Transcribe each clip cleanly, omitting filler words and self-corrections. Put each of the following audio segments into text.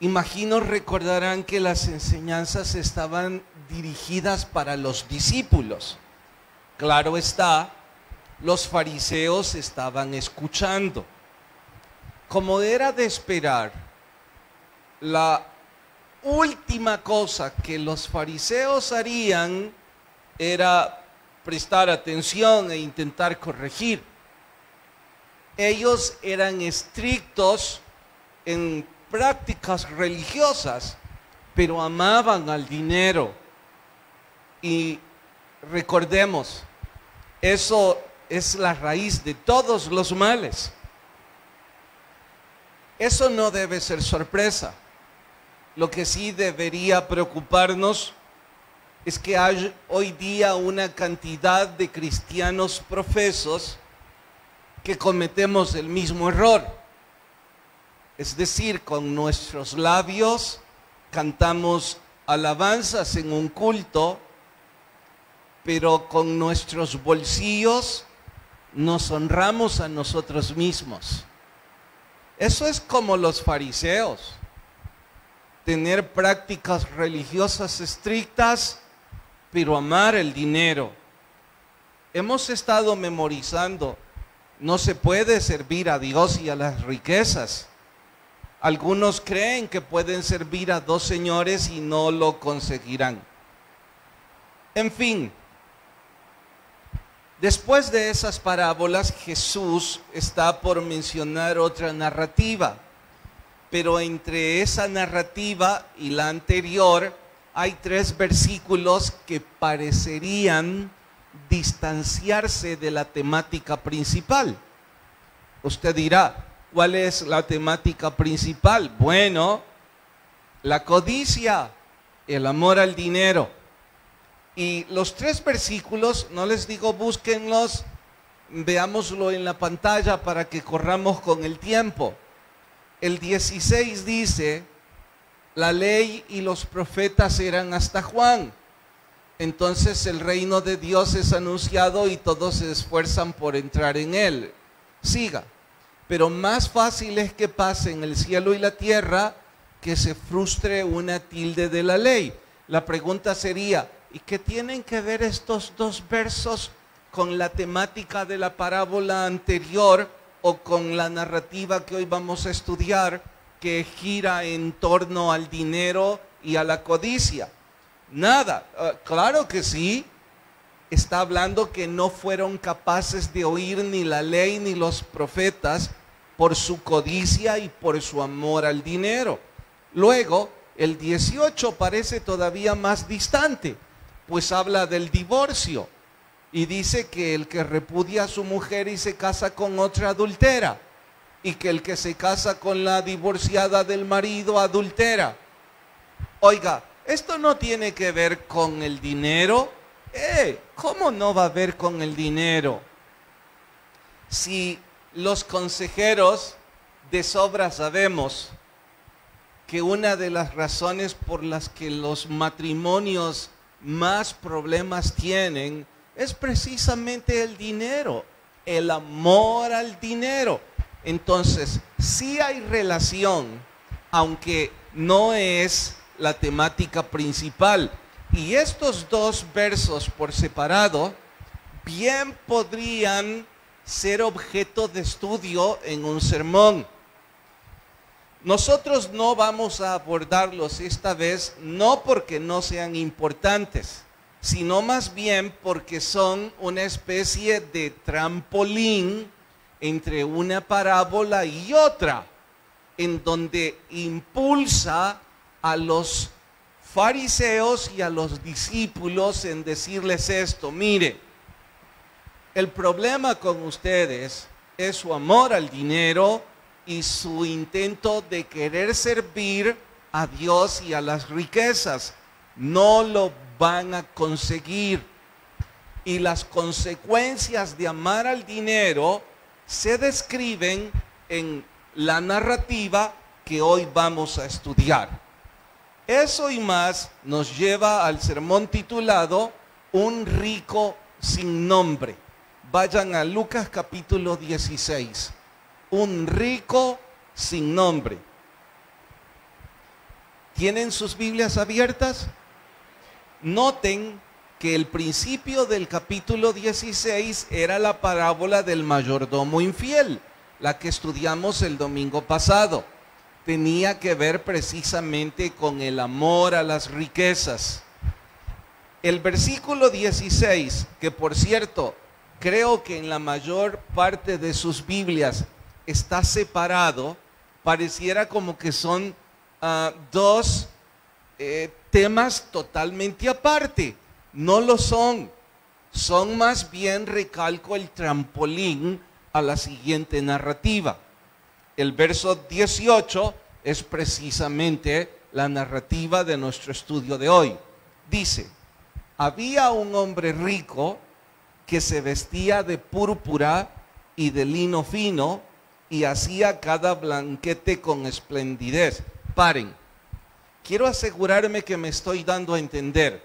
Imagino recordarán que las enseñanzas estaban dirigidas para los discípulos. Claro está, los fariseos estaban escuchando. Como era de esperar, la última cosa que los fariseos harían era prestar atención e intentar corregir. Ellos eran estrictos en prácticas religiosas, pero amaban al dinero. Y recordemos, eso es la raíz de todos los males. Eso no debe ser sorpresa. Lo que sí debería preocuparnos es que hay hoy día una cantidad de cristianos profesos que cometemos el mismo error. Es decir, con nuestros labios cantamos alabanzas en un culto, pero con nuestros bolsillos nos honramos a nosotros mismos. Eso es como los fariseos. Tener prácticas religiosas estrictas, pero amar el dinero. Hemos estado memorizando, no se puede servir a Dios y a las riquezas. Algunos creen que pueden servir a dos señores y no lo conseguirán. En fin, después de esas parábolas, Jesús está por mencionar otra narrativa. Pero entre esa narrativa y la anterior hay 3 versículos que parecerían distanciarse de la temática principal. Usted dirá, ¿cuál es la temática principal? Bueno, la codicia, el amor al dinero. Y los 3 versículos, no les digo búsquenlos, veámoslo en la pantalla para que corramos con el tiempo. El 16 dice, la ley y los profetas eran hasta Juan. Entonces el reino de Dios es anunciado y todos se esfuerzan por entrar en él. Siga. Pero más fácil es que pase en el cielo y la tierra que se frustre una tilde de la ley. La pregunta sería, ¿y qué tienen que ver estos 2 versos con la temática de la parábola anterior o con la narrativa que hoy vamos a estudiar, que gira en torno al dinero y a la codicia? Nada. Claro que sí. Está hablando que no fueron capaces de oír ni la ley ni los profetas por su codicia y por su amor al dinero. Luego, el 18 parece todavía más distante, pues habla del divorcio y dice que el que repudia a su mujer y se casa con otra adultera, y que el que se casa con la divorciada del marido adultera. Oiga, esto no tiene que ver con el dinero. ¿Cómo no va a ver con el dinero? Si los consejeros de sobra sabemos que una de las razones por las que los matrimonios más problemas tienen es precisamente el dinero, el amor al dinero. Entonces, sí hay relación, aunque no es la temática principal. Y estos 2 versos por separado bien podrían ser objeto de estudio en un sermón. Nosotros no vamos a abordarlos esta vez, no porque no sean importantes, sino más bien porque son una especie de trampolín entre una parábola y otra, en donde impulsa a los fariseos y a los discípulos en decirles esto: mire, el problema con ustedes es su amor al dinero y su intento de querer servir a Dios y a las riquezas. No lo van a conseguir. Y las consecuencias de amar al dinero se describen en la narrativa que hoy vamos a estudiar. Eso y más nos lleva al sermón titulado Un rico sin nombre. Vayan a Lucas capítulo 16. Un rico sin nombre. ¿Tienen sus Biblias abiertas? Noten que el principio del capítulo 16 era la parábola del mayordomo infiel, la que estudiamos el domingo pasado. Tenía que ver precisamente con el amor a las riquezas. El versículo 16, que por cierto, creo que en la mayor parte de sus Biblias está separado, pareciera como que son dos temas totalmente aparte. No lo son. Son más bien, recalco, el trampolín a la siguiente narrativa. El verso 18 es precisamente la narrativa de nuestro estudio de hoy. Dice: había un hombre rico que se vestía de púrpura y de lino fino y hacía cada banquete con esplendidez. Paren. Quiero asegurarme que me estoy dando a entender.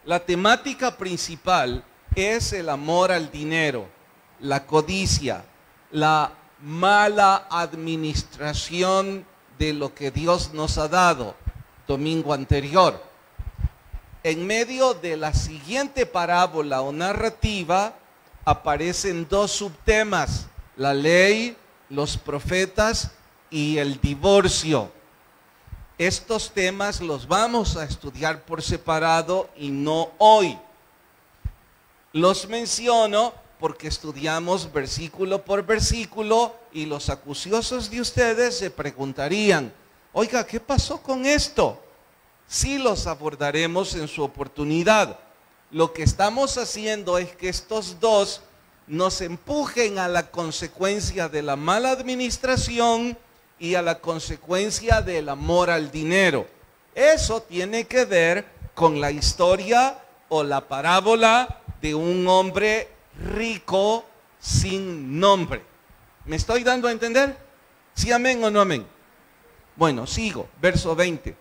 La temática principal es el amor al dinero, la codicia, la mala administración de lo que Dios nos ha dado. Domingo anterior. En medio de la siguiente parábola o narrativa aparecen dos subtemas: la ley, los profetas y el divorcio. Estos temas los vamos a estudiar por separado y no hoy. Los menciono porque estudiamos versículo por versículo y los acuciosos de ustedes se preguntarían: oiga, ¿qué pasó con esto? Sí, los abordaremos en su oportunidad. Lo que estamos haciendo es que estos dos nos empujen a la consecuencia de la mala administración y a la consecuencia del amor al dinero. Eso tiene que ver con la historia o la parábola de un hombre rico sin nombre. ¿Me estoy dando a entender? ¿Sí, amén o no amén? Bueno, sigo, verso 20.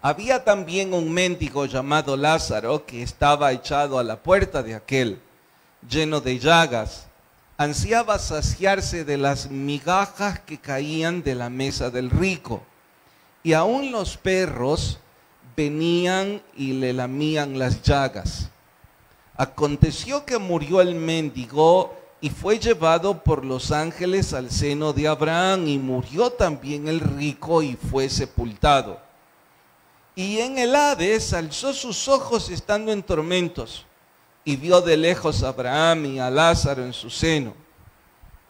Había también un mendigo llamado Lázaro que estaba echado a la puerta de aquel, lleno de llagas. Ansiaba saciarse de las migajas que caían de la mesa del rico, y aún los perros venían y le lamían las llagas. Aconteció que murió el mendigo y fue llevado por los ángeles al seno de Abraham, y murió también el rico y fue sepultado. Y en el Hades alzó sus ojos estando en tormentos, y vio de lejos a Abraham y a Lázaro en su seno.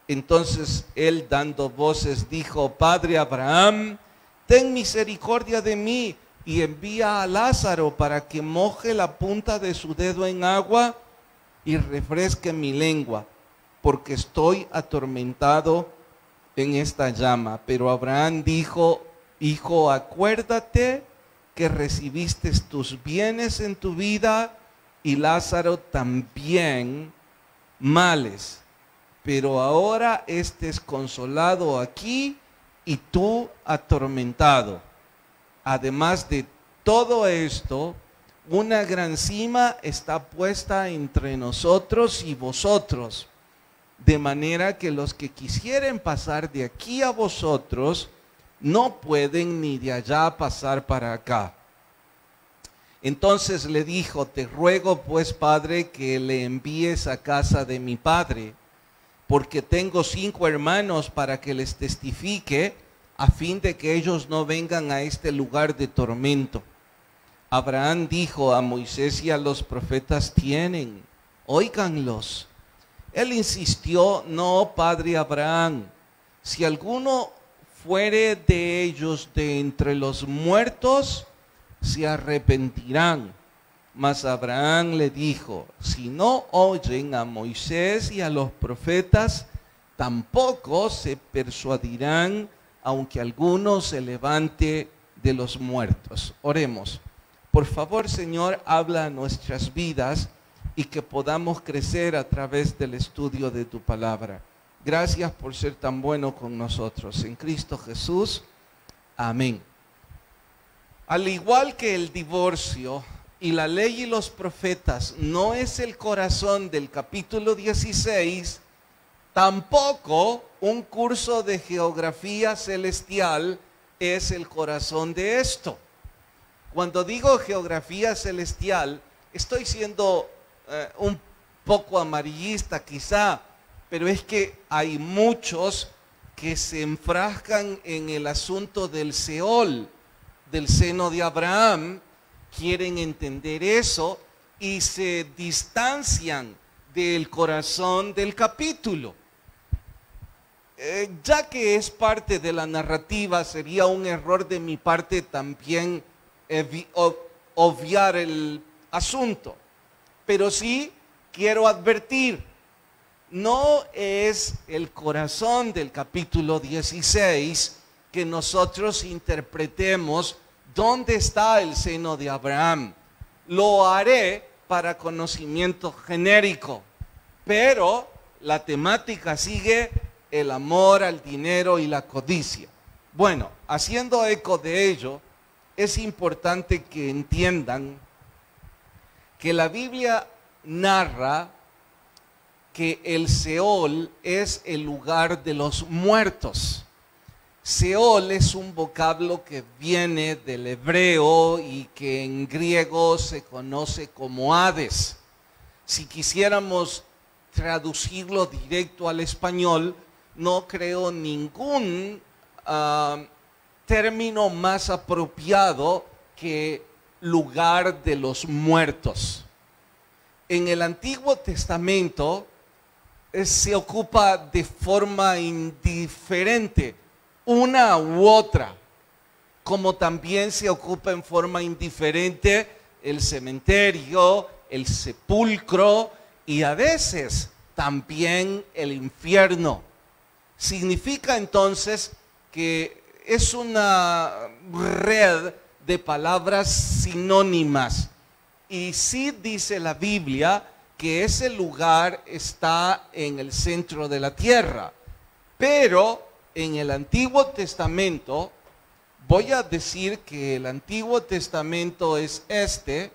Entonces él, dando voces, dijo: Padre Abraham, ten misericordia de mí, y envía a Lázaro para que moje la punta de su dedo en agua y refresque mi lengua, porque estoy atormentado en esta llama. Pero Abraham dijo: Hijo, acuérdate que recibiste tus bienes en tu vida, y Lázaro también males, pero ahora estés consolado aquí y tú atormentado. Además de todo esto, una gran cima está puesta entre nosotros y vosotros, de manera que los que quisieren pasar de aquí a vosotros no pueden, ni de allá pasar para acá. Entonces le dijo: te ruego pues, Padre, que le envíes a casa de mi padre, porque tengo 5 hermanos, para que les testifique, a fin de que ellos no vengan a este lugar de tormento. Abraham dijo: a Moisés y a los profetas tienen, óiganlos. Él insistió: no, padre Abraham, si alguno fuere de ellos de entre los muertos, se arrepentirán. Mas Abraham le dijo: si no oyen a Moisés y a los profetas, tampoco se persuadirán, aunque alguno se levante de los muertos. Oremos. Por favor, Señor, habla a nuestras vidas y que podamos crecer a través del estudio de tu palabra. Gracias por ser tan bueno con nosotros. En Cristo Jesús. Amén. Al igual que el divorcio y la ley y los profetas no es el corazón del capítulo 16, tampoco un curso de geografía celestial es el corazón de esto. Cuando digo geografía celestial, estoy siendo un poco amarillista quizá, pero es que hay muchos que se enfrascan en el asunto del Seol, del seno de Abraham, quieren entender eso y se distancian del corazón del capítulo. Ya que es parte de la narrativa, sería un error de mi parte también obviar el asunto. Pero sí quiero advertir, no es el corazón del capítulo 16 que nosotros interpretemos dónde está el seno de Abraham. Lo haré para conocimiento genérico, pero la temática sigue el amor al dinero y la codicia. Bueno, haciendo eco de ello, es importante que entiendan que la Biblia narra que el Seol es el lugar de los muertos. Seol es un vocablo que viene del hebreo y que en griego se conoce como Hades. Si quisiéramos traducirlo directo al español, no creo ningún término más apropiado que lugar de los muertos. En el Antiguo Testamento se ocupa de forma indiferente una u otra, como también se ocupa en forma indiferente el cementerio, el sepulcro y a veces también el infierno. Significa entonces que es una red de palabras sinónimas. Y sí dice la Biblia que ese lugar está en el centro de la tierra. Pero en el Antiguo Testamento, voy a decir que el Antiguo Testamento es este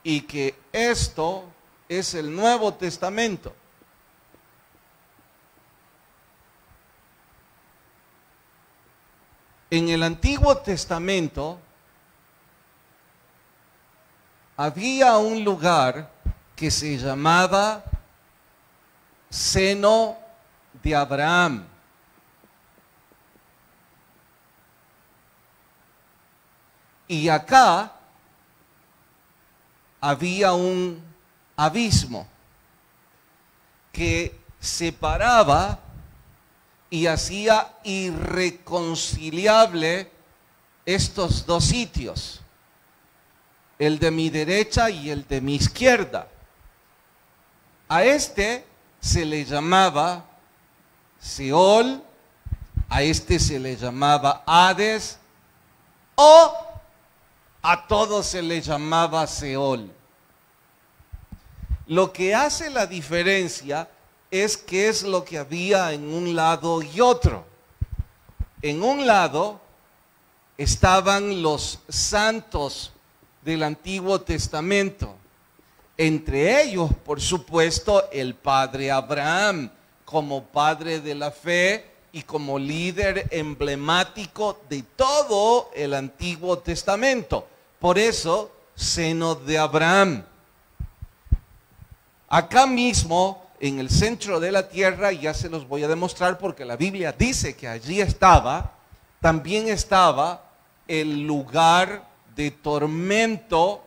y que esto es el Nuevo Testamento. En el Antiguo Testamento había un lugar que se llamaba seno de Abraham. Y acá había un abismo que separaba y hacía irreconciliable estos dos sitios, el de mi derecha y el de mi izquierda. A este se le llamaba Seol, a este se le llamaba Hades, o a todos se le llamaba Seol. Lo que hace la diferencia es qué es lo que había en un lado y otro. En un lado estaban los santos del Antiguo Testamento. Entre ellos, por supuesto, el padre Abraham, como padre de la fe y como líder emblemático de todo el Antiguo Testamento. Por eso, seno de Abraham. Acá mismo, en el centro de la tierra, ya se los voy a demostrar porque la Biblia dice que allí estaba, también estaba el lugar de tormento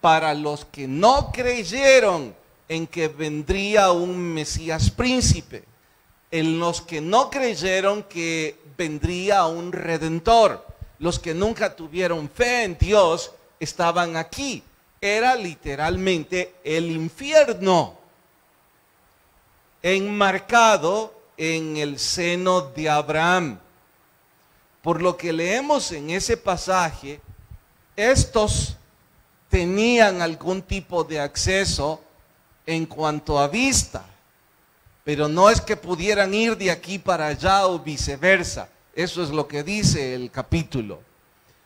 para los que no creyeron en que vendría un Mesías príncipe, en los que no creyeron que vendría un Redentor, los que nunca tuvieron fe en Dios estaban aquí. Era literalmente el infierno, enmarcado en el seno de Abraham. Por lo que leemos en ese pasaje, estos tenían algún tipo de acceso en cuanto a vista, pero no es que pudieran ir de aquí para allá o viceversa. Eso es lo que dice el capítulo.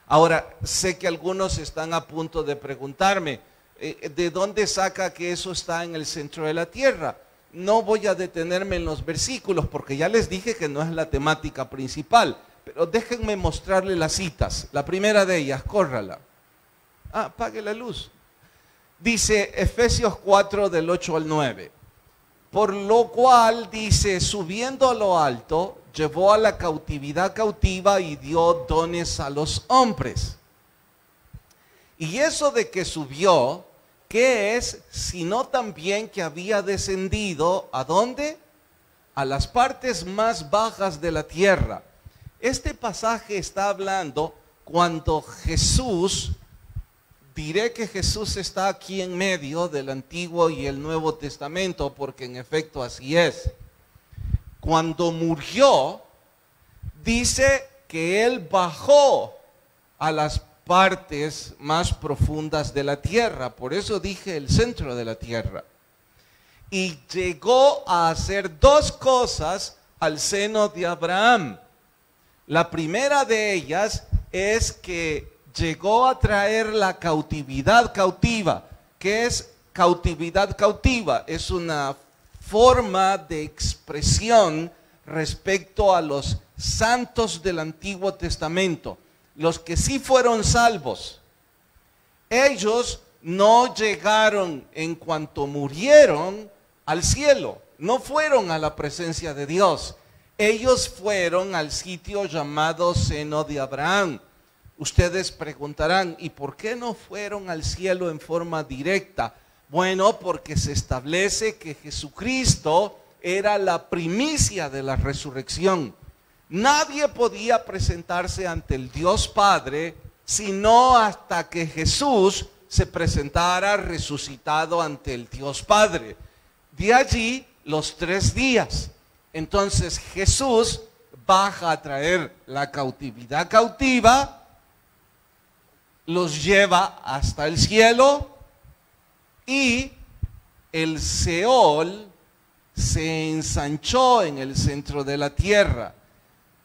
Ahora, sé que algunos están a punto de preguntarme, ¿de dónde saca que eso está en el centro de la tierra? No voy a detenerme en los versículos porque ya les dije que no es la temática principal, pero déjenme mostrarle las citas. La primera de ellas, córrala. Apague la luz. Dice Efesios 4 del 8 al 9. Por lo cual dice, subiendo a lo alto, llevó a la cautividad cautiva y dio dones a los hombres. Y eso de que subió, ¿qué es? Sino también que había descendido, ¿a dónde? A las partes más bajas de la tierra. Este pasaje está hablando cuando Jesús, diré que Jesús está aquí en medio del Antiguo y el Nuevo Testamento, porque en efecto así es. Cuando murió, dice que Él bajó a las partes más profundas de la tierra, por eso dije el centro de la tierra. Y llegó a hacer dos cosas al seno de Abraham. La primera de ellas es que llegó a traer la cautividad cautiva. ¿Qué es cautividad cautiva? Es una forma de expresión respecto a los santos del Antiguo Testamento, los que sí fueron salvos. Ellos no llegaron en cuanto murieron al cielo, no fueron a la presencia de Dios. Ellos fueron al sitio llamado seno de Abraham. Ustedes preguntarán, ¿y por qué no fueron al cielo en forma directa? Bueno, porque se establece que Jesucristo era la primicia de la resurrección. Nadie podía presentarse ante el Dios Padre sino hasta que Jesús se presentara resucitado ante el Dios Padre. De allí los 3 días. Entonces Jesús baja a traer la cautividad cautiva, los lleva hasta el cielo y el Seol se ensanchó en el centro de la tierra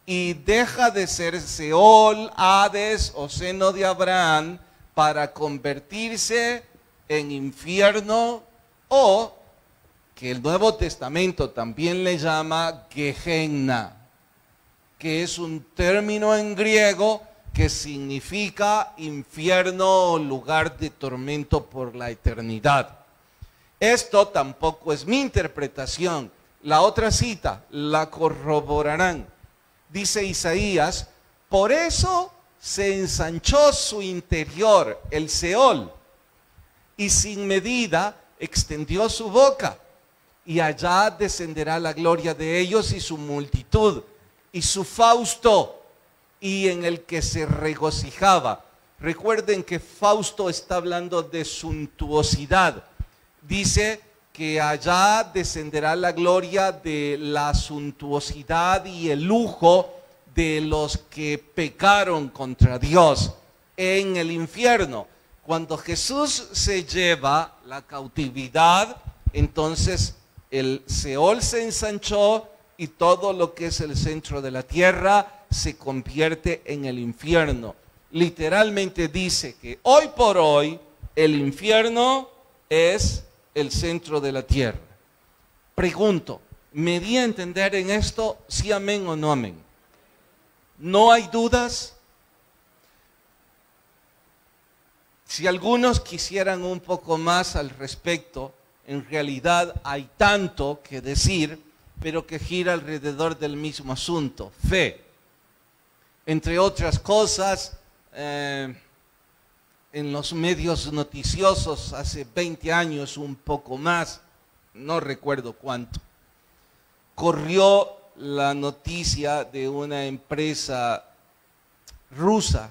y deja de ser Seol, Hades o seno de Abraham para convertirse en infierno, o que el Nuevo Testamento también le llama Gehenna, que es un término en griego que significa infierno o lugar de tormento por la eternidad. Esto tampoco es mi interpretación. La otra cita la corroborarán. Dice Isaías, por eso se ensanchó su interior, el Seol, y sin medida extendió su boca, y allá descenderá la gloria de ellos y su multitud, y su fausto, y en el que se regocijaba. Recuerden que Fausto está hablando de suntuosidad. Dice que allá descenderá la gloria de la suntuosidad y el lujo de los que pecaron contra Dios en el infierno. Cuando Jesús se lleva la cautividad, entonces el Seol se ensanchó y todo lo que es el centro de la tierra se convierte en el infierno. Literalmente dice que hoy por hoy el infierno es el centro de la tierra. Pregunto, ¿me di a entender en esto? ¿Sí amén o no amén? ¿No hay dudas? Si algunos quisieran un poco más al respecto, en realidad hay tanto que decir, pero que gira alrededor del mismo asunto, fe. Entre otras cosas, en los medios noticiosos hace 20 años, un poco más, no recuerdo cuánto, corrió la noticia de una empresa rusa.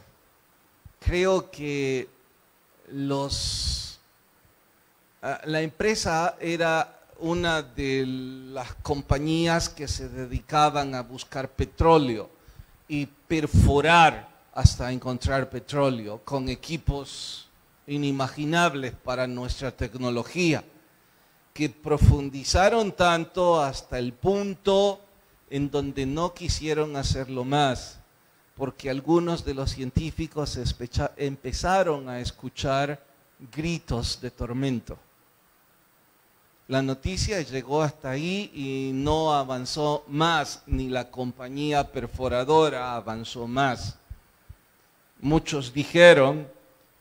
Creo que la empresa era una de las compañías que se dedicaban a buscar petróleo y perforar hasta encontrar petróleo, con equipos inimaginables para nuestra tecnología, que profundizaron tanto hasta el punto en donde no quisieron hacerlo más, porque algunos de los científicos empezaron a escuchar gritos de tormento. La noticia llegó hasta ahí y no avanzó más, ni la compañía perforadora avanzó más. Muchos dijeron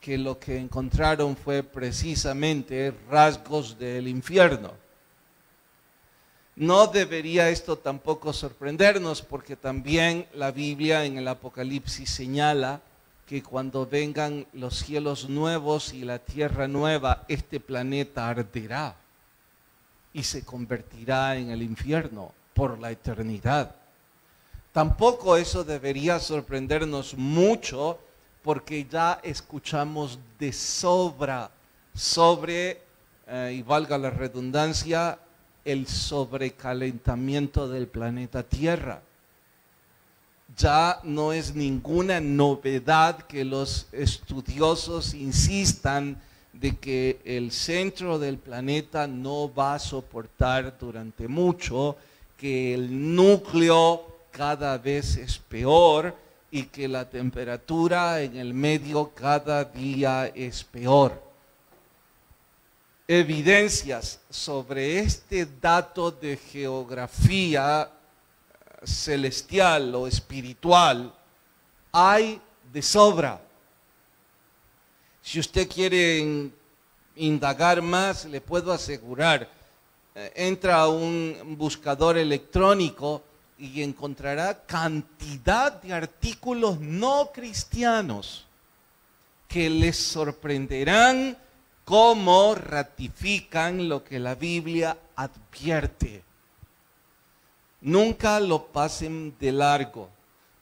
que lo que encontraron fue precisamente rasgos del infierno. No debería esto tampoco sorprendernos, porque también la Biblia en el Apocalipsis señala que cuando vengan los cielos nuevos y la tierra nueva, este planeta arderá y se convertirá en el infierno por la eternidad. Tampoco eso debería sorprendernos mucho, porque ya escuchamos de sobra sobre, y valga la redundancia, el sobrecalentamiento del planeta Tierra. Ya no es ninguna novedad que los estudiosos insistan de que el centro del planeta no va a soportar durante mucho, que el núcleo cada vez es peor y que la temperatura en el medio cada día es peor. Evidencias sobre este dato de geografía celestial o espiritual hay de sobra. Si usted quiere indagar más, le puedo asegurar, entra a un buscador electrónico y encontrará cantidad de artículos no cristianos que les sorprenderán cómo ratifican lo que la Biblia advierte. Nunca lo pasen de largo.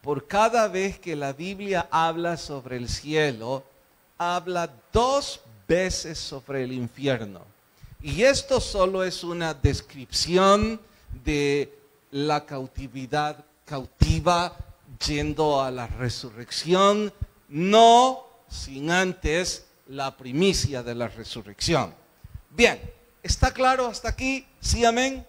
Por cada vez que la Biblia habla sobre el cielo, habla 2 veces sobre el infierno. Y esto solo es una descripción de la cautividad cautiva yendo a la resurrección, no sin antes la primicia de la resurrección. Bien, ¿está claro hasta aquí? ¿Sí, amén?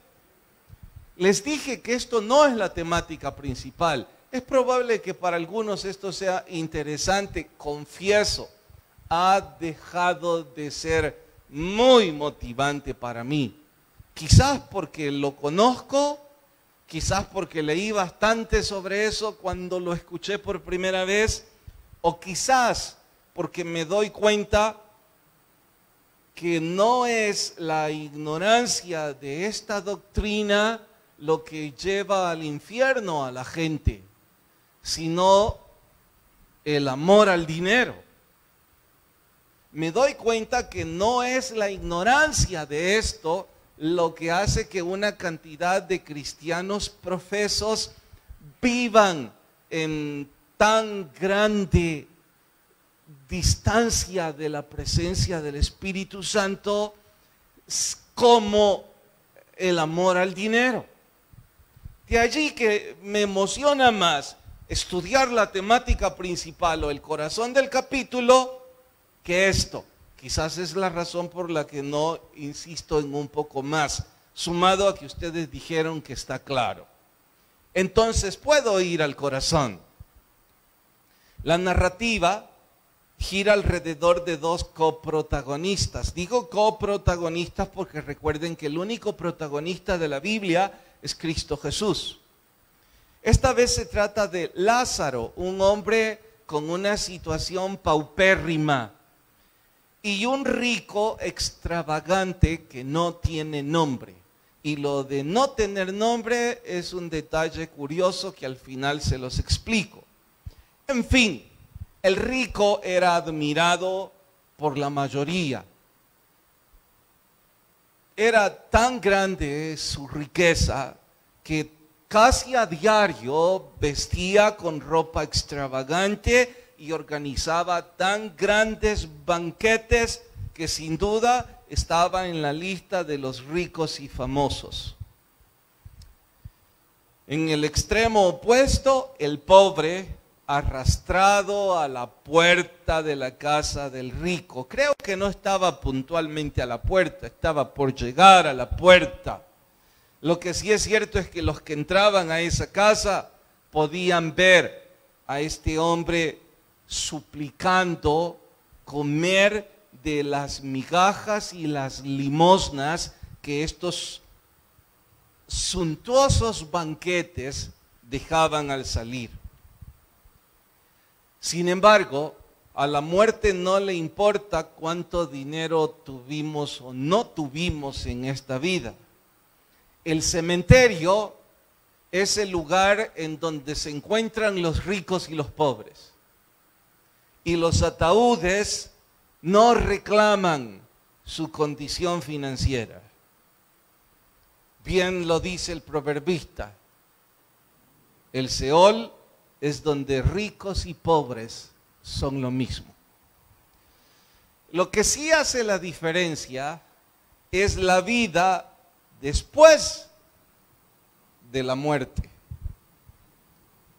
Les dije que esto no es la temática principal. Es probable que para algunos esto sea interesante, confieso. Ha dejado de ser muy motivante para mí. Quizás porque lo conozco, quizás porque leí bastante sobre eso cuando lo escuché por primera vez, o quizás porque me doy cuenta que no es la ignorancia de esta doctrina lo que lleva al infierno a la gente, sino el amor al dinero. Me doy cuenta que no es la ignorancia de esto lo que hace que una cantidad de cristianos profesos vivan en tan grande distancia de la presencia del Espíritu Santo como el amor al dinero. De allí que me emociona más estudiar la temática principal o el corazón del capítulo que esto. Quizás es la razón por la que no insisto en un poco más, sumado a que ustedes dijeron que está claro. Entonces puedo ir al corazón. La narrativa gira alrededor de 2 coprotagonistas. Digo coprotagonistas porque recuerden que el único protagonista de la Biblia es Cristo Jesús. Esta vez se trata de Lázaro, un hombre con una situación paupérrima, y un rico extravagante que no tiene nombre. Y lo de no tener nombre es un detalle curioso que al final se los explico. En fin, el rico era admirado por la mayoría. Era tan grande su riqueza que casi a diario vestía con ropa extravagante y organizaba tan grandes banquetes que sin duda estaba en la lista de los ricos y famosos. En el extremo opuesto, el pobre, arrastrado a la puerta de la casa del rico. Creo que no estaba puntualmente a la puerta, estaba por llegar a la puerta. Lo que sí es cierto es que los que entraban a esa casa podían ver a este hombre suplicando comer de las migajas y las limosnas que estos suntuosos banquetes dejaban al salir. Sin embargo, a la muerte no le importa cuánto dinero tuvimos o no tuvimos en esta vida. El cementerio es el lugar en donde se encuentran los ricos y los pobres. Y los ataúdes no reclaman su condición financiera. Bien lo dice el proverbista. El Seol es donde ricos y pobres son lo mismo. Lo que sí hace la diferencia es la vida después de la muerte.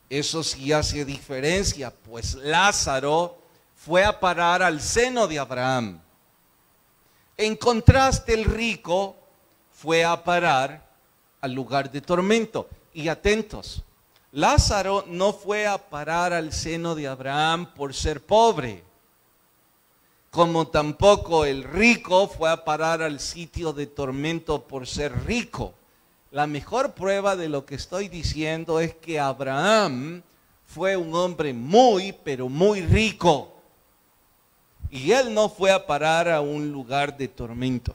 Eso sí hace diferencia, pues Lázaro fue a parar al seno de Abraham. En contraste, el rico fue a parar al lugar de tormento. Y atentos, Lázaro no fue a parar al seno de Abraham por ser pobre, como tampoco el rico fue a parar al sitio de tormento por ser rico. La mejor prueba de lo que estoy diciendo es que Abraham fue un hombre muy, pero muy rico. Y él no fue a parar a un lugar de tormento.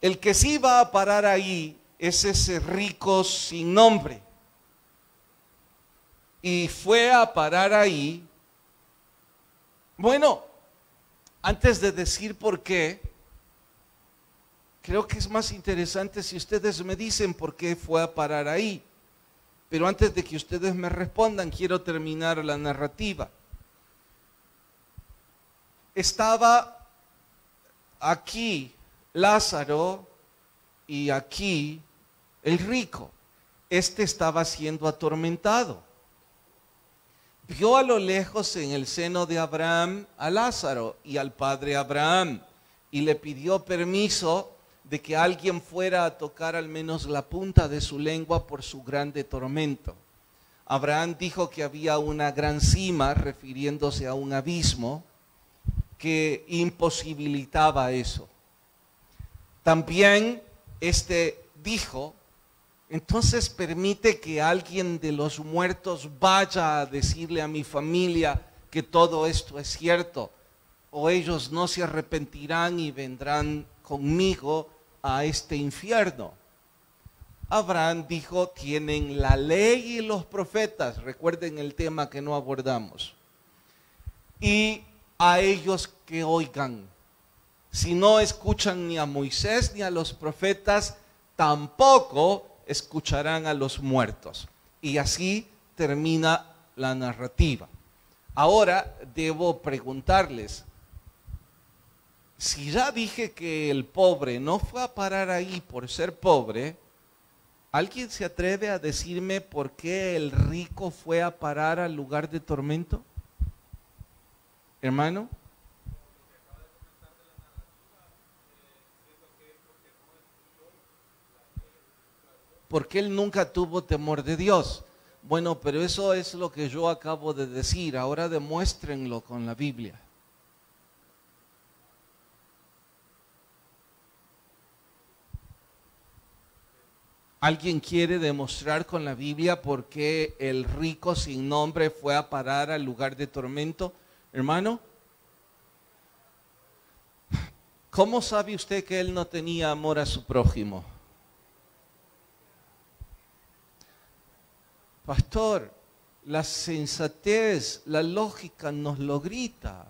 El que sí va a parar ahí es ese rico sin nombre. Y fue a parar ahí. Bueno, antes de decir por qué, creo que es más interesante si ustedes me dicen por qué fue a parar ahí. Pero antes de que ustedes me respondan, quiero terminar la narrativa. Estaba aquí Lázaro y aquí el rico. Este estaba siendo atormentado. Vio a lo lejos en el seno de Abraham a Lázaro y al padre Abraham y le pidió permiso de que alguien fuera a tocar al menos la punta de su lengua por su grande tormento. Abraham dijo que había una gran cima, refiriéndose a un abismo, que imposibilitaba eso. También dijo, entonces permite que alguien de los muertos vaya a decirle a mi familia que todo esto es cierto, o ellos no se arrepentirán y vendrán conmigo a este infierno. Abraham dijo, tienen la ley y los profetas, recuerden el tema que no abordamos, y a ellos que oigan. Si no escuchan ni a Moisés ni a los profetas, tampoco escucharán a los muertos. Y así termina la narrativa. Ahora debo preguntarles, si ya dije que el pobre no fue a parar ahí por ser pobre, ¿alguien se atreve a decirme por qué el rico fue a parar al lugar de tormento? Hermano. Porque él nunca tuvo temor de Dios. Bueno, pero eso es lo que yo acabo de decir. Ahora demuéstrenlo con la Biblia. ¿Alguien quiere demostrar con la Biblia por qué el rico sin nombre fue a parar al lugar de tormento? Hermano, ¿cómo sabe usted que él no tenía amor a su prójimo? Pastor, la sensatez, la lógica nos lo grita.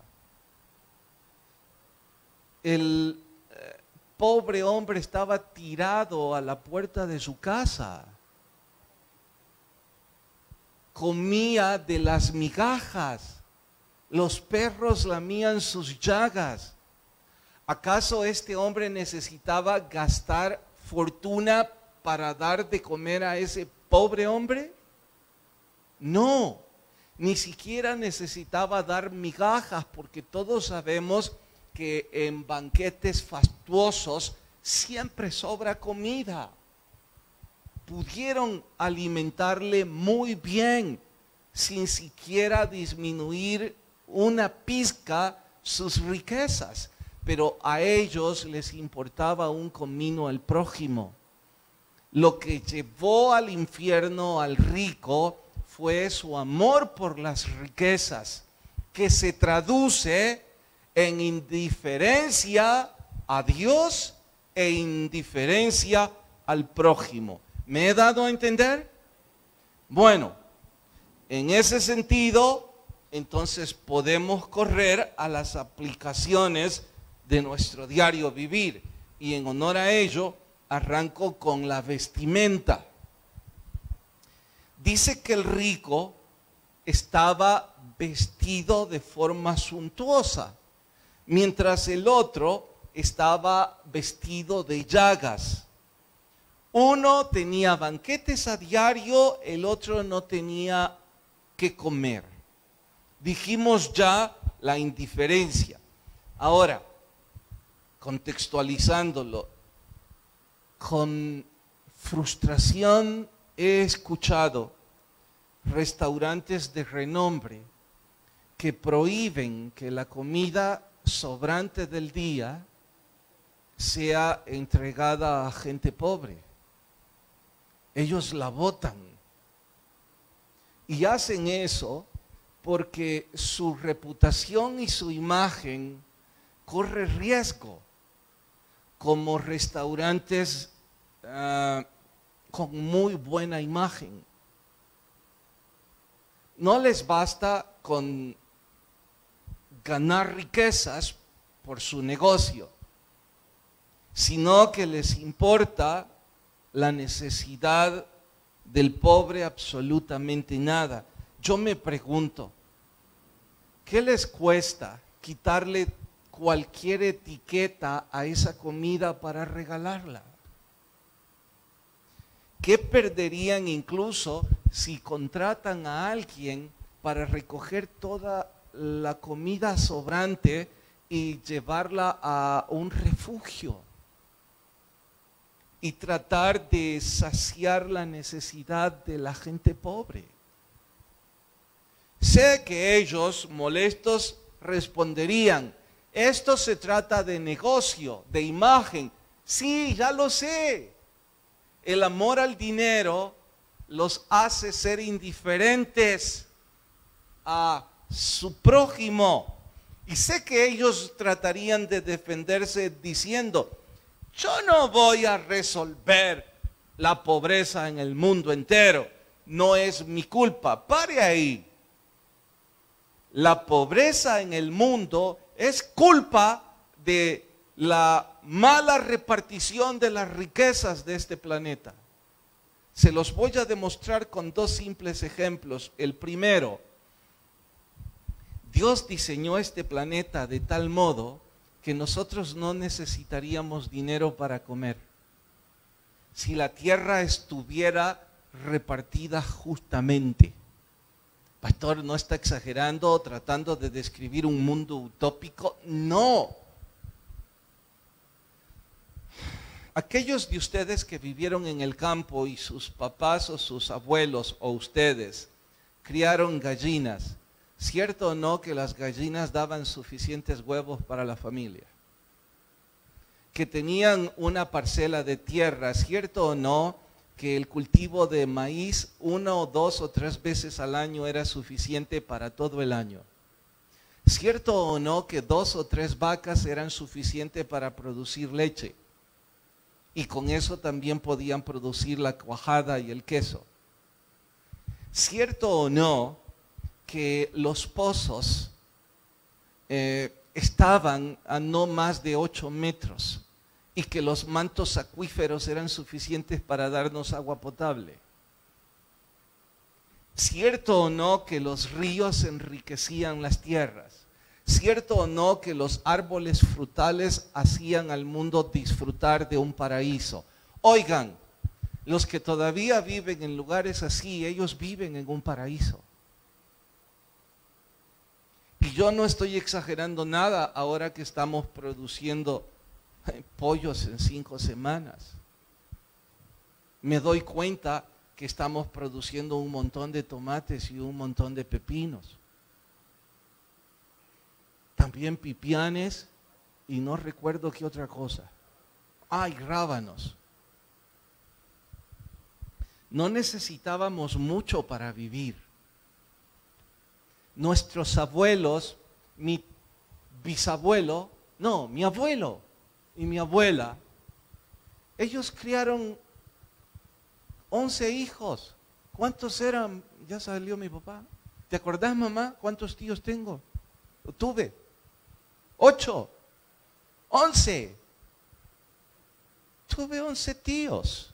El pobre hombre estaba tirado a la puerta de su casa. Comía de las migajas. Los perros lamían sus llagas. ¿Acaso este hombre necesitaba gastar fortuna para dar de comer a ese pobre hombre? No, ni siquiera necesitaba dar migajas, porque todos sabemos que en banquetes fastuosos siempre sobra comida. Pudieron alimentarle muy bien, sin siquiera disminuir una pizca sus riquezas. pero a ellos les importaba un comino al prójimo. Lo que llevó al infierno al rico fue su amor por las riquezas, que se traduce en indiferencia a Dios e indiferencia al prójimo. ¿Me he dado a entender? Bueno, en ese sentido, entonces podemos correr a las aplicaciones de nuestro diario vivir. Y en honor a ello, arranco con la vestimenta. Dice que el rico estaba vestido de forma suntuosa, mientras el otro estaba vestido de llagas. Uno tenía banquetes a diario, el otro no tenía que comer. Dijimos ya la indiferencia. Ahora, contextualizándolo, con frustración he escuchado restaurantes de renombre que prohíben que la comida sobrante del día sea entregada a gente pobre. Ellos la botan. Y hacen eso porque su reputación y su imagen corre riesgo como restaurantes con muy buena imagen. No les basta con ganar riquezas por su negocio, sino que les importa la necesidad del pobre absolutamente nada. Yo me pregunto, ¿qué les cuesta quitarle cualquier etiqueta a esa comida para regalarla? ¿Qué perderían incluso si contratan a alguien para recoger toda la comida sobrante y llevarla a un refugio y tratar de saciar la necesidad de la gente pobre? Sé que ellos, molestos, responderían: esto se trata de negocio, de imagen. Sí, ya lo sé. El amor al dinero los hace ser indiferentes a su prójimo. Y sé que ellos tratarían de defenderse diciendo: yo no voy a resolver la pobreza en el mundo entero, no es mi culpa. Pare ahí. La pobreza en el mundo es culpa de la mala repartición de las riquezas de este planeta. Se los voy a demostrar con dos simples ejemplos. El primero: Dios diseñó este planeta de tal modo que nosotros no necesitaríamos dinero para comer. Si la tierra estuviera repartida justamente. Pastor, ¿no está exagerando, tratando de describir un mundo utópico? No. Aquellos de ustedes que vivieron en el campo y sus papás o sus abuelos o ustedes criaron gallinas, ¿cierto o no que las gallinas daban suficientes huevos para la familia? Que tenían una parcela de tierra, ¿cierto o no que el cultivo de maíz 1 o 2 o 3 veces al año era suficiente para todo el año? ¿Cierto o no que 2 o 3 vacas eran suficientes para producir leche? Y con eso también podían producir la cuajada y el queso. ¿Cierto o no que los pozos estaban a no más de 8 metros y que los mantos acuíferos eran suficientes para darnos agua potable? ¿Cierto o no que los ríos enriquecían las tierras? ¿Cierto o no que los árboles frutales hacían al mundo disfrutar de un paraíso? Oigan, los que todavía viven en lugares así, ellos viven en un paraíso. Y yo no estoy exagerando nada ahora que estamos produciendo pollos en 5 semanas. Me doy cuenta que estamos produciendo un montón de tomates y un montón de pepinos. También pipianes y no recuerdo qué otra cosa. Ay, rábanos. No necesitábamos mucho para vivir. Nuestros abuelos, mi bisabuelo, no, mi abuelo y mi abuela, ellos criaron 11 hijos. ¿Cuántos eran? Ya salió mi papá. ¿Te acordás, mamá? ¿Cuántos tíos tengo? Tuve 8, 11. Tuve 11 tíos.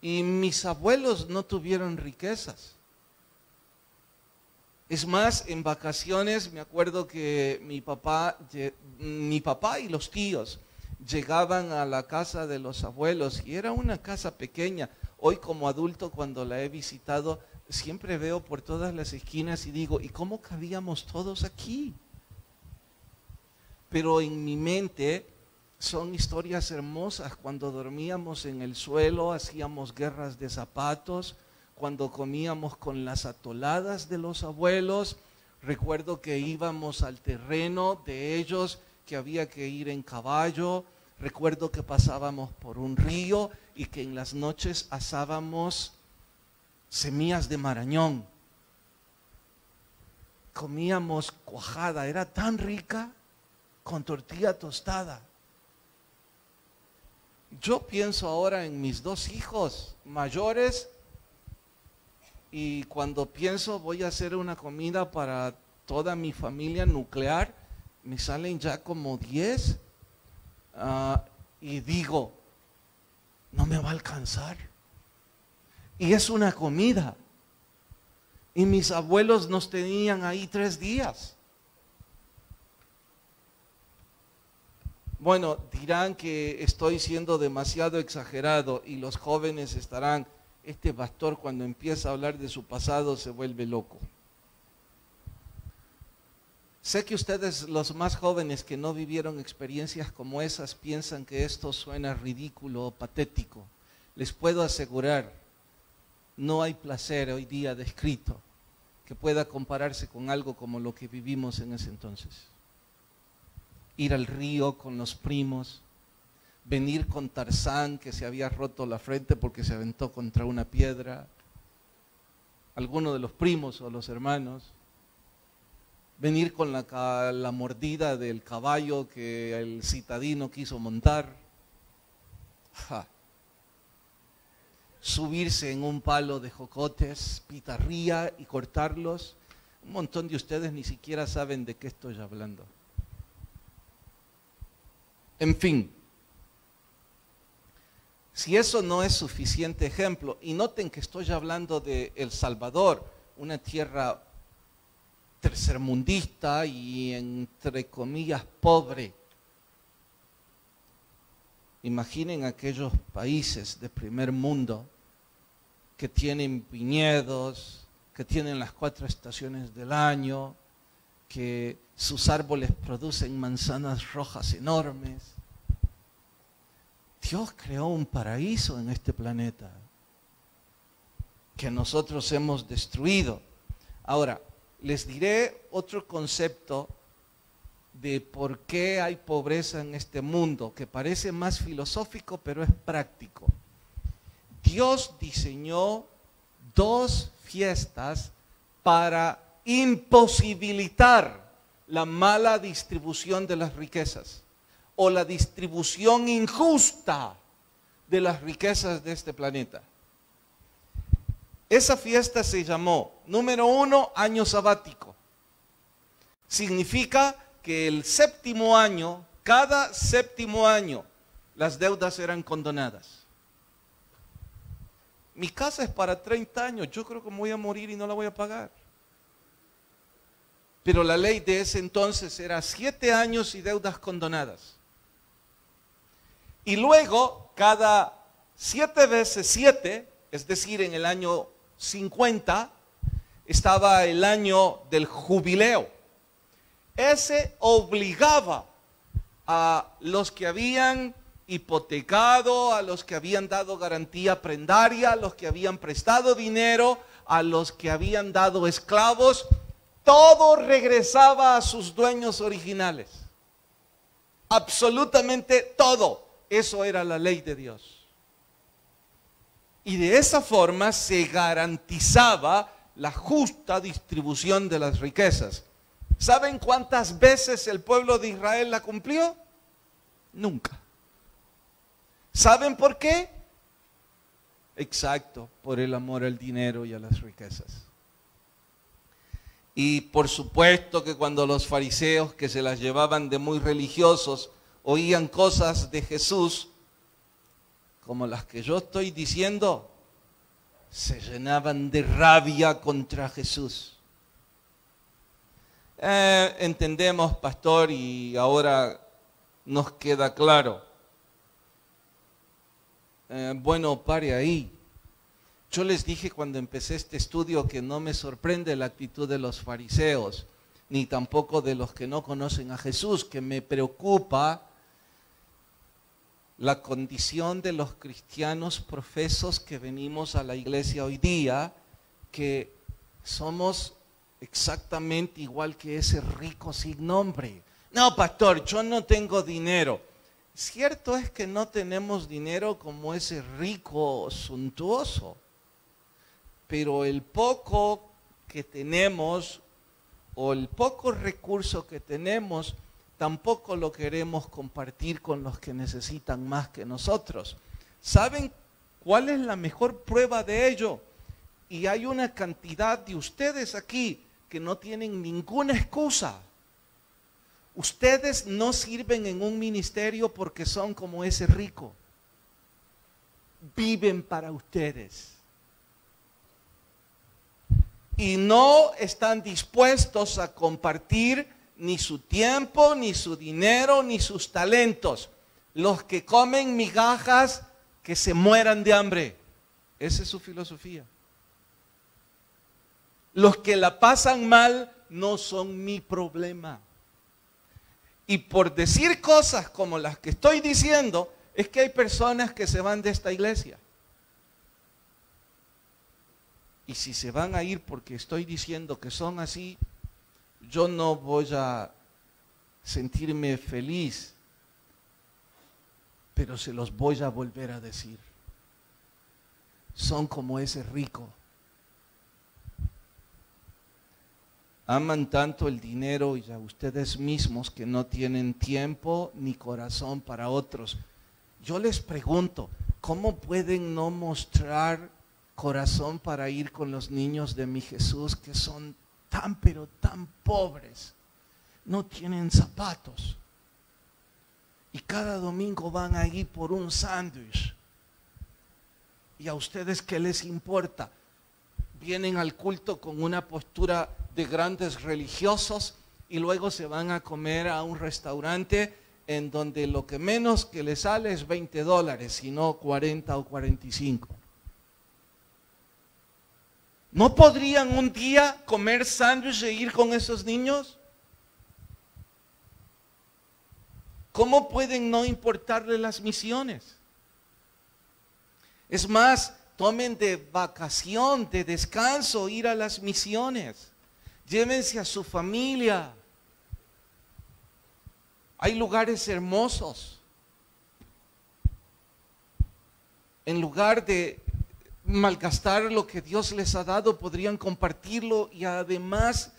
Y mis abuelos no tuvieron riquezas. Es más, en vacaciones me acuerdo que mi papá y los tíos llegaban a la casa de los abuelos y era una casa pequeña. Hoy como adulto, cuando la he visitado, siempre veo por todas las esquinas y digo, ¿y cómo cabíamos todos aquí? Pero en mi mente son historias hermosas. Cuando dormíamos en el suelo, hacíamos guerras de zapatos. Cuando comíamos con las atoladas de los abuelos, recuerdo que íbamos al terreno de ellos, que había que ir en caballo. Recuerdo que pasábamos por un río y que en las noches asábamos semillas de marañón. Comíamos cuajada, era tan rica, con tortilla tostada. Yo pienso ahora en mis 2 hijos mayores y cuando pienso voy a hacer una comida para toda mi familia nuclear, me salen ya como 10 y digo, no me va a alcanzar. Y es una comida. Y mis abuelos nos tenían ahí 3 días. Bueno, dirán que estoy siendo demasiado exagerado y los jóvenes estarán, este pastor cuando empieza a hablar de su pasado se vuelve loco. Sé que ustedes, los más jóvenes que no vivieron experiencias como esas, piensan que esto suena ridículo o patético. Les puedo asegurar, no hay placer hoy día descrito que pueda compararse con algo como lo que vivimos en ese entonces. Ir al río con los primos, venir con Tarzán que se había roto la frente porque se aventó contra una piedra, alguno de los primos o los hermanos, venir con la mordida del caballo que el citadino quiso montar, subirse en un palo de jocotes, pitarría y cortarlos. Un montón de ustedes ni siquiera saben de qué estoy hablando. En fin, si eso no es suficiente ejemplo, y noten que estoy hablando de El Salvador, una tierra tercermundista y entre comillas pobre. Imaginen aquellos países de primer mundo que tienen viñedos, que tienen las 4 estaciones del año, que sus árboles producen manzanas rojas enormes. Dios creó un paraíso en este planeta que nosotros hemos destruido. Ahora, les diré otro concepto de por qué hay pobreza en este mundo, que parece más filosófico, pero es práctico. Dios diseñó 2 fiestas para imposibilitar la mala distribución de las riquezas o la distribución injusta de las riquezas de este planeta. Esa fiesta se llamó, número 1, año sabático. Significa que el 7º año, cada 7º año, las deudas eran condonadas. Mi casa es para 30 años, yo creo que me voy a morir y no la voy a pagar. Pero la ley de ese entonces era 7 años y deudas condonadas. Y luego, cada 7 veces 7, es decir, en el año 50, estaba el año del jubileo. Ese obligaba a los que habían hipotecado, a los que habían dado garantía prendaria, a los que habían prestado dinero, a los que habían dado esclavos, todo regresaba a sus dueños originales. absolutamente todo. Eso era la ley de Dios. Y de esa forma se garantizaba la justa distribución de las riquezas. ¿Saben cuántas veces el pueblo de Israel la cumplió? Nunca. ¿Saben por qué? Exacto, por el amor al dinero y a las riquezas. Y por supuesto que cuando los fariseos, que se las llevaban de muy religiosos, oían cosas de Jesús, como las que yo estoy diciendo, se llenaban de rabia contra Jesús. Entendemos, pastor, y ahora nos queda claro. Bueno, pare ahí. Yo les dije cuando empecé este estudio que no me sorprende la actitud de los fariseos, ni tampoco de los que no conocen a Jesús, que me preocupa la condición de los cristianos profesos que venimos a la iglesia hoy día, que somos exactamente igual que ese rico sin nombre. No, pastor, yo no tengo dinero. Cierto es que no tenemos dinero como ese rico suntuoso, pero el poco que tenemos o el poco recurso que tenemos tampoco lo queremos compartir con los que necesitan más que nosotros. ¿Saben cuál es la mejor prueba de ello? Y hay una cantidad de ustedes aquí que no tienen ninguna excusa. Ustedes no sirven en un ministerio porque son como ese rico. Viven para ustedes. Y no están dispuestos a compartir ni su tiempo, ni su dinero, ni sus talentos. Los que comen migajas, que se mueran de hambre. Esa es su filosofía. Los que la pasan mal no son mi problema. Y por decir cosas como las que estoy diciendo, es que hay personas que se van de esta iglesia. Y si se van a ir porque estoy diciendo que son así, yo no voy a sentirme feliz, pero se los voy a volver a decir. Son como ese rico. Aman tanto el dinero y a ustedes mismos que no tienen tiempo ni corazón para otros. Yo les pregunto, ¿cómo pueden no mostrar corazón para ir con los niños de mi Jesús que son tan pero tan pobres? No tienen zapatos. Y cada domingo van ahí por un sándwich. ¿Y a ustedes qué les importa? Vienen al culto con una postura de grandes religiosos y luego se van a comer a un restaurante en donde lo que menos que les sale es $20, sino 40 o 45. ¿No podrían un día comer sándwich e ir con esos niños? ¿Cómo pueden no importarles las misiones? Es más, tomen de vacación, de descanso, ir a las misiones. Llévense a su familia. Hay lugares hermosos. En lugar de malgastar lo que Dios les ha dado, podrían compartirlo y además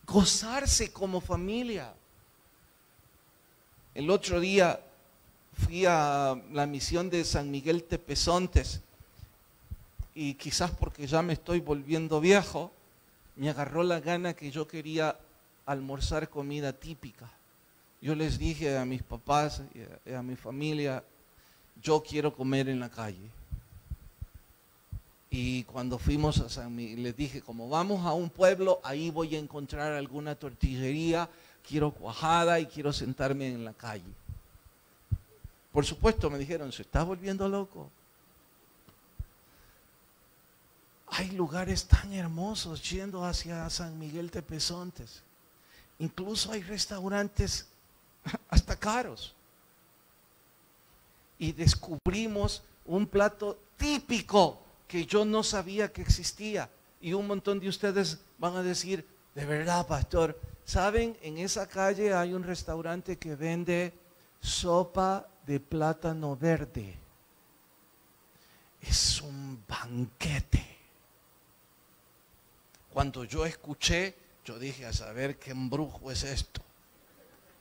gozarse como familia. El otro día fui a la misión de San Miguel Tepezontes y quizás porque ya me estoy volviendo viejo, me agarró la gana que yo quería almorzar comida típica. Yo les dije a mis papás y a mi familia, yo quiero comer en la calle. Y cuando fuimos a San Miguel, les dije, como vamos a un pueblo, ahí voy a encontrar alguna tortillería, quiero cuajada y quiero sentarme en la calle. Por supuesto me dijeron, ¿se está volviendo loco? Hay lugares tan hermosos yendo hacia San Miguel Tepezontes. Incluso hay restaurantes hasta caros. Y descubrimos un plato típico que yo no sabía que existía. Y un montón de ustedes van a decir, de verdad, pastor, ¿saben? En esa calle hay un restaurante que vende sopa de plátano verde. Es un banquete. Cuando yo escuché, yo dije, a saber qué embrujo es esto.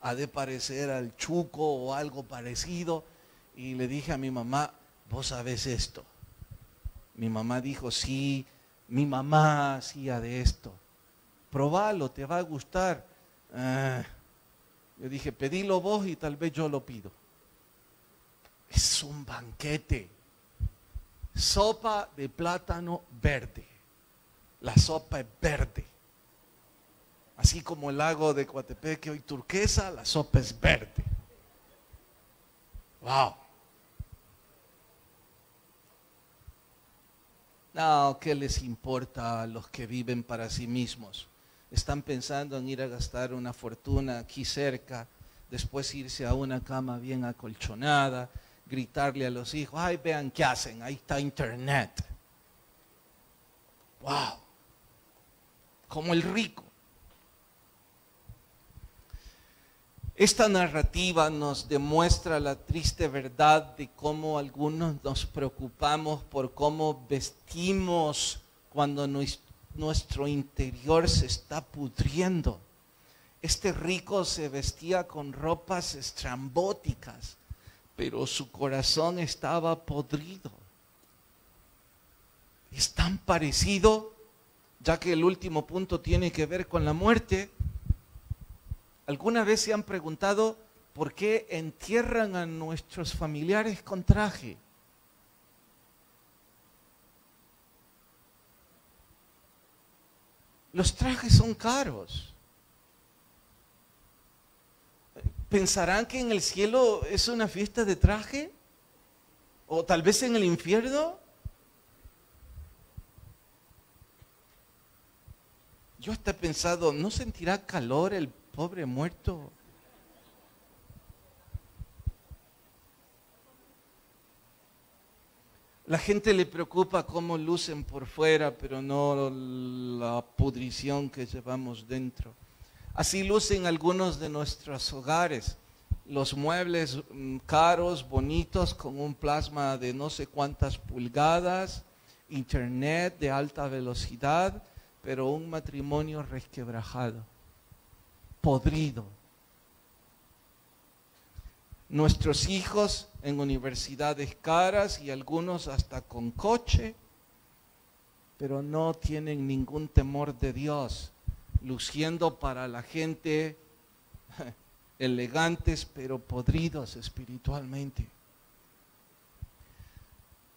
Ha de parecer al chuco o algo parecido. Y le dije a mi mamá, ¿vos sabés esto? Mi mamá dijo, sí, mi mamá hacía de esto. Probalo, te va a gustar. Yo dije, pedilo vos y tal vez yo lo pido. Es un banquete. Sopa de plátano verde. La sopa es verde. Así como el lago de Coatepeque hoy turquesa, la sopa es verde. ¡Wow! No, ¿qué les importa a los que viven para sí mismos? Están pensando en ir a gastar una fortuna aquí cerca, después irse a una cama bien acolchonada, gritarle a los hijos, ay, vean qué hacen, ahí está internet. ¡Wow! Como el rico. Esta narrativa nos demuestra la triste verdad de cómo algunos nos preocupamos por cómo vestimos cuando nuestro interior se está pudriendo. Este rico se vestía con ropas estrambóticas, pero su corazón estaba podrido. Es tan parecido, ya que el último punto tiene que ver con la muerte. ¿Alguna vez se han preguntado por qué entierran a nuestros familiares con traje? Los trajes son caros. ¿Pensarán que en el cielo es una fiesta de traje? ¿O tal vez en el infierno? Yo hasta he pensado, ¿no sentirá calor el pobre muerto? La gente le preocupa cómo lucen por fuera, pero no la pudrición que llevamos dentro. Así lucen algunos de nuestros hogares. Los muebles caros, bonitos, con un plasma de no sé cuántas pulgadas, internet de alta velocidad, pero un matrimonio resquebrajado, podrido. Nuestros hijos en universidades caras y algunos hasta con coche, pero no tienen ningún temor de Dios, luciendo para la gente elegantes pero podridos espiritualmente.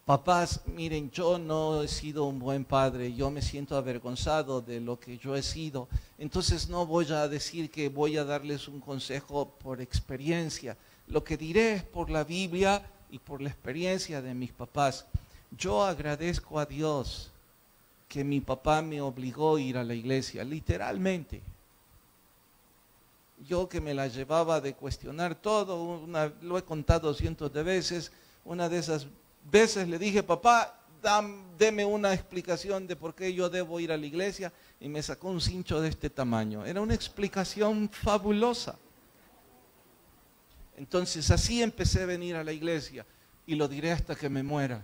Papás, miren, yo no he sido un buen padre, yo me siento avergonzado de lo que yo he sido, entonces no voy a decir que voy a darles un consejo por experiencia. Lo que diré es por la Biblia y por la experiencia de mis papás. Yo agradezco a Dios que mi papá me obligó a ir a la iglesia, literalmente. Yo que me la llevaba de cuestionar todo, lo he contado cientos de veces, una de esas veces le dije, papá, deme una explicación de por qué yo debo ir a la iglesia, y me sacó un cincho de este tamaño. Era una explicación fabulosa. Entonces así empecé a venir a la iglesia y lo diré hasta que me muera.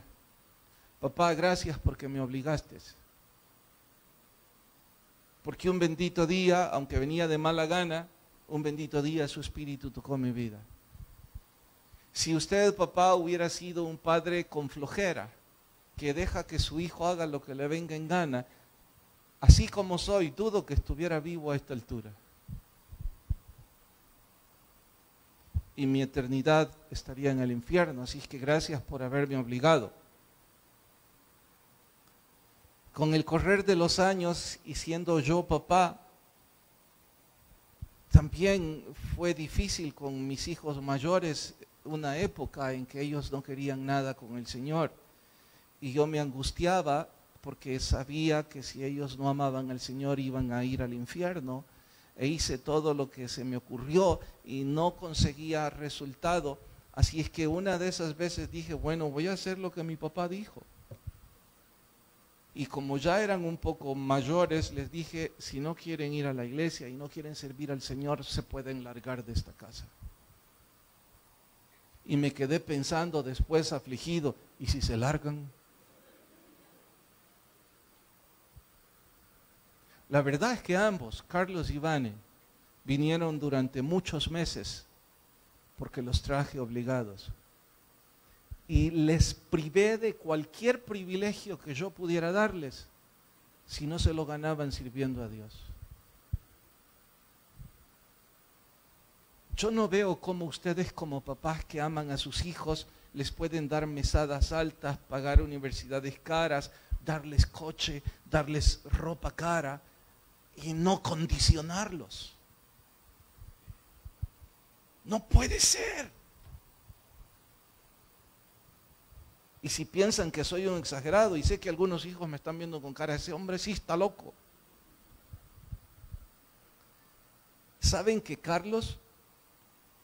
Papá, gracias porque me obligaste. Porque un bendito día, aunque venía de mala gana, un bendito día su espíritu tocó mi vida. Si usted, papá, hubiera sido un padre con flojera, que deja que su hijo haga lo que le venga en gana, así como soy, dudo que estuviera vivo a esta altura. Y mi eternidad estaría en el infierno, así que gracias por haberme obligado. Con el correr de los años y siendo yo papá, también fue difícil con mis hijos mayores, una época en que ellos no querían nada con el Señor. Y yo me angustiaba porque sabía que si ellos no amaban al Señor iban a ir al infierno. E hice todo lo que se me ocurrió y no conseguía resultado. Así es que una de esas veces dije, bueno, voy a hacer lo que mi papá dijo. Y como ya eran un poco mayores, les dije, si no quieren ir a la iglesia y no quieren servir al Señor, se pueden largar de esta casa. Y me quedé pensando después afligido, ¿y si se largan? La verdad es que ambos, Carlos y Vane, vinieron durante muchos meses porque los traje obligados. Y les privé de cualquier privilegio que yo pudiera darles si no se lo ganaban sirviendo a Dios. Yo no veo cómo ustedes como papás que aman a sus hijos les pueden dar mesadas altas, pagar universidades caras, darles coche, darles ropa cara y no condicionarlos. No puede ser. Y si piensan que soy un exagerado, y sé que algunos hijos me están viendo con cara, ese hombre sí está loco. ¿Saben que Carlos,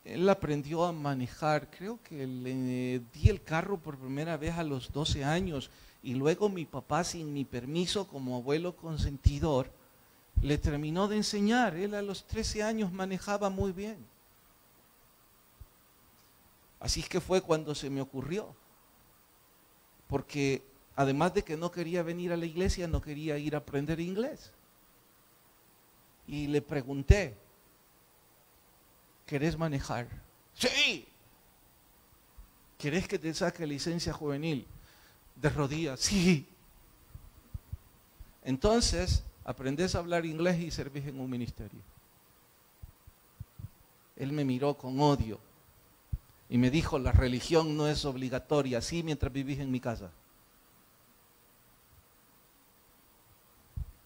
él aprendió a manejar? Creo que le di el carro por primera vez a los 12 años y luego mi papá, sin mi permiso como abuelo consentidor, le terminó de enseñar. Él a los 13 años manejaba muy bien. Así es que fue cuando se me ocurrió. Porque además de que no quería venir a la iglesia, no quería ir a aprender inglés. Y le pregunté, ¿querés manejar? ¡Sí! ¿Querés que te saque licencia juvenil? De rodillas, sí. Entonces, aprendés a hablar inglés y servís en un ministerio. Él me miró con odio y me dijo, la religión no es obligatoria, sí, mientras vivís en mi casa.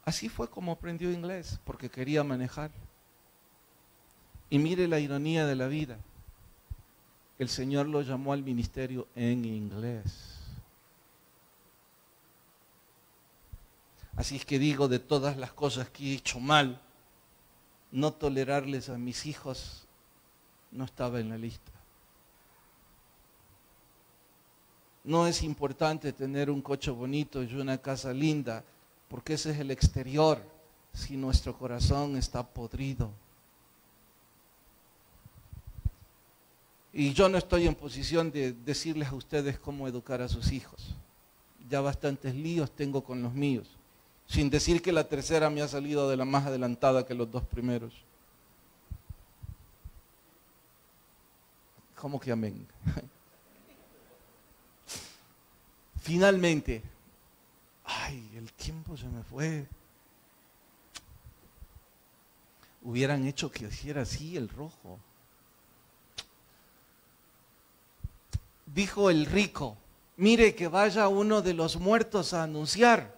Así fue como aprendió inglés, porque quería manejar. Y mire la ironía de la vida. El Señor lo llamó al ministerio en inglés. Así es que digo, de todas las cosas que he hecho mal, no tolerarles a mis hijos no estaba en la lista. No es importante tener un coche bonito y una casa linda, porque ese es el exterior, si nuestro corazón está podrido. Y yo no estoy en posición de decirles a ustedes cómo educar a sus hijos. Ya bastantes líos tengo con los míos, sin decir que la tercera me ha salido de la más adelantada que los dos primeros. ¿Cómo que amén? Finalmente, ay, el tiempo se me fue. Hubieran hecho que hiciera así el rojo. Dijo el rico, mire que vaya uno de los muertos a anunciar.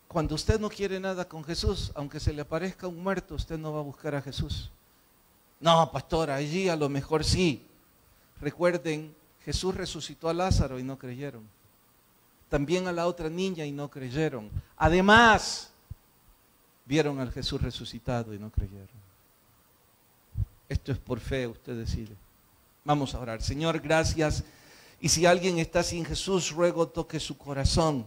Cuando usted no quiere nada con Jesús, aunque se le aparezca un muerto, usted no va a buscar a Jesús. No, pastor, allí a lo mejor sí. Recuerden, Jesús resucitó a Lázaro y no creyeron. También a la otra niña y no creyeron. Además, vieron al Jesús resucitado y no creyeron. Esto es por fe, usted decide. Vamos a orar. Señor, gracias. Y si alguien está sin Jesús, ruego toque su corazón.